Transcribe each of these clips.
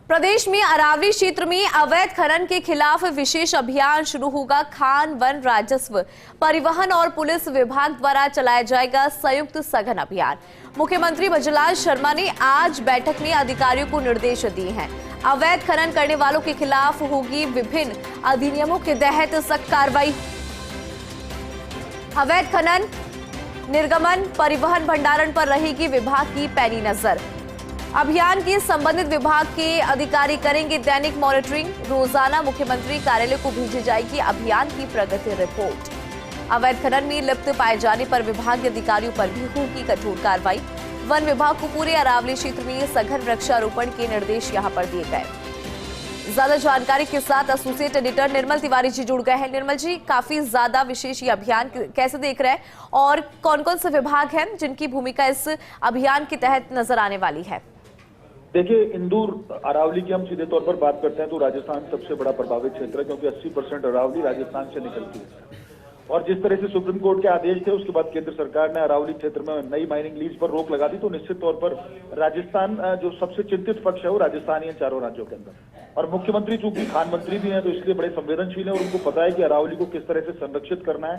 प्रदेश में अरावली क्षेत्र में अवैध खनन के खिलाफ विशेष अभियान शुरू होगा। खान, वन, राजस्व, परिवहन और पुलिस विभाग द्वारा चलाया जाएगा संयुक्त सघन अभियान। मुख्यमंत्री भजनलाल शर्मा ने आज बैठक में अधिकारियों को निर्देश दिए हैं। अवैध खनन करने वालों के खिलाफ होगी विभिन्न अधिनियमों के तहत सख्त कार्रवाई। अवैध खनन, निर्गमन, परिवहन, भंडारण पर रहेगी विभाग की पैनी नजर। अभियान के संबंधित विभाग के अधिकारी करेंगे दैनिक मॉनिटरिंग। रोजाना मुख्यमंत्री कार्यालय को भेजी जाएगी अभियान की प्रगति रिपोर्ट। अवैध खनन में लिप्त पाए जाने पर विभागीय अधिकारियों पर भी होगी कठोर कार्रवाई। वन विभाग को पूरे अरावली क्षेत्र में सघन वृक्षारोपण के निर्देश यहां पर दिए गए। ज्यादा जानकारी के साथ एसोसिएट एडिटर निर्मल तिवारी जी जुड़ गए हैं। निर्मल जी, काफी ज्यादा विशेष ये अभियान कैसे देख रहे हैं और कौन कौन से विभाग हैं जिनकी भूमिका इस अभियान के तहत नजर आने वाली है? देखिए, इंदौर अरावली की हम सीधे तौर पर बात करते हैं तो राजस्थान सबसे बड़ा प्रभावित क्षेत्र है, क्योंकि 80% अरावली राजस्थान से निकलती है। और जिस तरह से सुप्रीम कोर्ट के आदेश थे, उसके बाद केंद्र सरकार ने अरावली क्षेत्र में नई माइनिंग लीज पर रोक लगा दी, तो निश्चित तौर पर राजस्थान जो सबसे चिंतित पक्ष है वो राजस्थान ही है चारों राज्यों के अंदर। और मुख्यमंत्री चूंकि खान मंत्री भी हैं तो इसलिए बड़े संवेदनशील है और उनको पता है कि अरावली को किस तरह से संरक्षित करना है,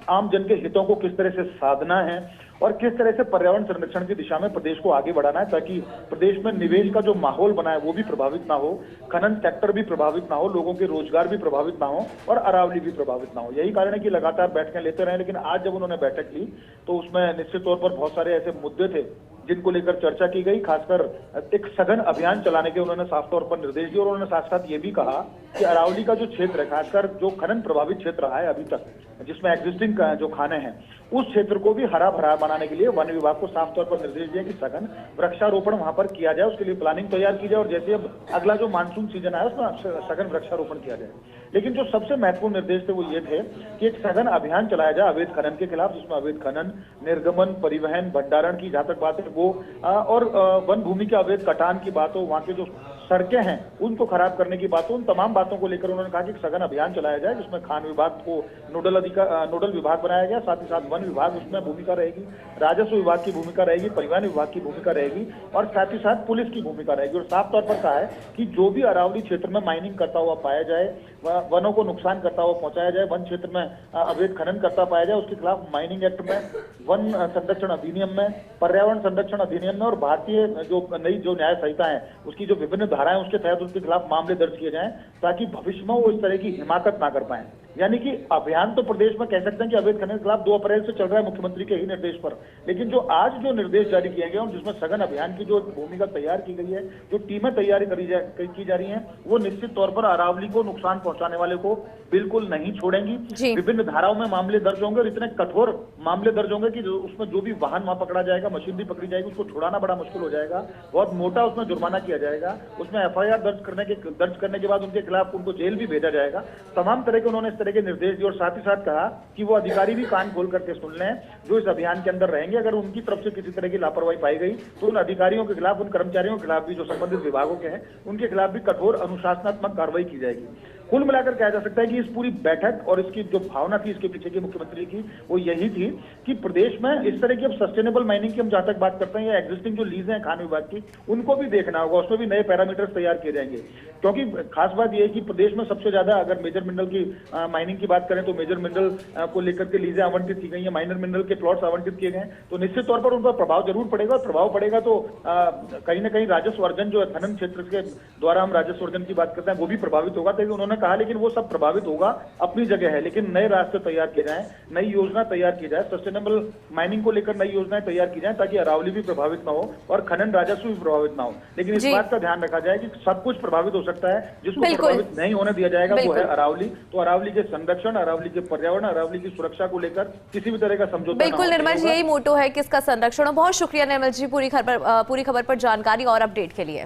आम जन के हितों को किस तरह से साधना है और किस तरह से पर्यावरण संरक्षण की दिशा में प्रदेश को आगे बढ़ाना है, ताकि प्रदेश में निवेश का जो माहौल बना है वो भी प्रभावित ना हो, खनन सेक्टर भी प्रभावित ना हो, लोगों के रोजगार भी प्रभावित ना हो और अरावली भी प्रभावित ना हो। यही कारण है कि लगातार बैठकें लेते रहे। लेकिन आज जब उन्होंने बैठक ली तो उसमें निश्चित तौर पर बहुत सारे ऐसे मुद्दे थे जिनको लेकर चर्चा की गई। खासकर एक सघन अभियान चलाने के उन्होंने साफ तौर पर निर्देश दिए और उन्होंने साथ साथ ये भी कहा कि अरावली का जो क्षेत्र है, खासकर जो खनन प्रभावित क्षेत्र रहा है अभी तक, जिसमें एग्जिस्टिंग जो खाने हैं, उस क्षेत्र को भी हरा भरा बनाने के लिए वन विभाग को साफ तौर पर निर्देश दिए कि सघन वृक्षारोपण वहां पर किया जाए, उसके लिए प्लानिंग तैयार की जाए और जैसे अब अगला जो मानसून सीजन है उसमें सघन वृक्षारोपण किया जाए। लेकिन जो सबसे महत्वपूर्ण निर्देश थे वो ये थे कि एक सघन अभियान चलाया जाए अवैध खनन के खिलाफ, जिसमें अवैध खनन, निर्गमन, परिवहन, भंडारण की जहां तक बात है वो और वन भूमि के अवैध कटान की बात हो, वहां के जो सड़कें हैं उनको खराब करने की बात हो, उन तमाम बातों को लेकर उन्होंने कहा कि सघन अभियान चलाया जाए जिसमें खान विभाग को नोडल विभाग बनाया गया, साथ ही साथ वन विभाग उसमें भूमिका रहेगी, राजस्व विभाग की भूमिका रहेगी, परिवहन विभाग की भूमिका रहेगी और साथ ही साथ पुलिस की भूमिका रहेगी। और साफ तौर पर कहा है कि जो भी अरावली क्षेत्र में माइनिंग करता हुआ पाया जाए, वनों को नुकसान करता हुआ पहुंचाया जाए, वन क्षेत्र में अवैध खनन करता पाया जाए, उसके खिलाफ माइनिंग एक्ट में, वन संरक्षण अधिनियम में, पर्यावरण संरक्षण अधिनियम में और भारतीय जो नई जो न्याय संहिता है उसकी जो विभिन्न धाराएं उसके तहत उसके खिलाफ मामले दर्ज किए जाएं, ताकि भविष्य में वो इस तरह की हिमाकत ना कर पाए। यानी कि अभियान तो प्रदेश में कह सकते हैं कि अवैध खनन के खिलाफ 2 अप्रैल से चल रहा है मुख्यमंत्री के ही निर्देश पर, लेकिन जो आज जो निर्देश जारी किए गए और जिसमें सघन अभियान की जो भूमिका तैयार की गई है, जो टीमें तैयारी की जा रही हैं, वो निश्चित तौर पर अरावली को नुकसान पहुंचाने वाले को बिल्कुल नहीं छोड़ेंगी। विभिन्न धाराओं में मामले दर्ज होंगे और इतने कठोर मामले दर्ज होंगे कि उसमें जो भी वाहन वहां पकड़ा जाएगा, मशीनरी पकड़ी जाएगी, उसको छुड़ाना बड़ा मुश्किल हो जाएगा। बहुत मोटा उसमें जुर्माना किया जाएगा, उसमें FIR दर्ज करने के बाद उनके खिलाफ उनको जेल भी भेजा जाएगा। तमाम तरह के उन्होंने इस तरह के निर्देश दिए और साथ ही साथ कहा कि वो अधिकारी भी कान खोल करके सुन लें जो इस अभियान के अंदर रहेंगे। अगर उनकी तरफ से किसी तरह की लापरवाही पाई गई तो उन अधिकारियों के खिलाफ, उन कर्मचारियों के खिलाफ भी जो संबंधित विभागों के हैं उनके खिलाफ भी कठोर अनुशासनात्मक कार्रवाई की जाएगी। कुल मिलाकर कहा जा सकता है कि इस पूरी बैठक और इसकी जो भावना थी इसके पीछे की मुख्यमंत्री की, वो यही थी कि प्रदेश में इस तरह की अब सस्टेनेबल माइनिंग की हम जहां तक बात करते हैं या एग्जिस्टिंग जो लीज हैं खान विभाग की, उनको भी देखना होगा, उसमें भी नए पैरामीटर्स तैयार किए जाएंगे। क्योंकि खास बात यह है कि प्रदेश में सबसे ज्यादा अगर मेजर मिनरल की माइनिंग की बात करें तो मेजर मिनरल को लेकर के लीजें आवंटित की गई है, माइनर मिनरल के प्लॉट्स आवंटित किए गए, तो निश्चित तौर पर उनका प्रभाव जरूर पड़ेगा। और प्रभाव पड़ेगा तो कहीं ना कहीं राजस्व अर्जन जो खनन क्षेत्र के द्वारा हम राजस्व अर्जन की बात करते हैं वो भी प्रभावित होगा। तो उन्होंने कहा लेकिन वो सब प्रभावित होगा अपनी जगह है, लेकिन नए रास्ते तैयार किए जाएं, नई योजना तैयार की जाए, सस्टेनेबल माइनिंग को लेकर नई योजनाएं तैयार की जाएं ताकि अरावली भी प्रभावित ना हो और खनन राजस्व भी प्रभावित ना हो। लेकिन इस बात का ध्यान रखा जाए कि सब कुछ प्रभावित हो सकता है, जिसको प्रभावित नहीं होने दिया जाएगा वो है अरावली। तो अरावली के संरक्षण, अरावली के पर्यावरण, अरावली की सुरक्षा को लेकर किसी भी तरह का समझौता बिल्कुल निर्मल जी, यही मोटो है कि इसका संरक्षण। बहुत शुक्रिया निर्मल जी पूरी खबर पर जानकारी और अपडेट के लिए।